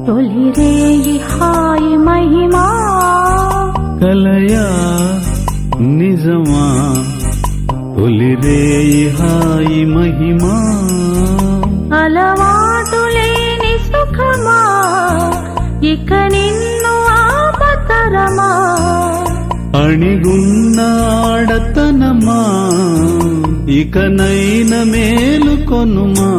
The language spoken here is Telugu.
తొలిరేయి హాయి మహిమా కలయా నిజమా తొలిరేయి హాయి మహిమా అలవాటు లేని సుఖమా ఇక నిన్ను ఆపతరమా అణిగున్న ఆడతనమా ఇకనైన మేలుకొనుమా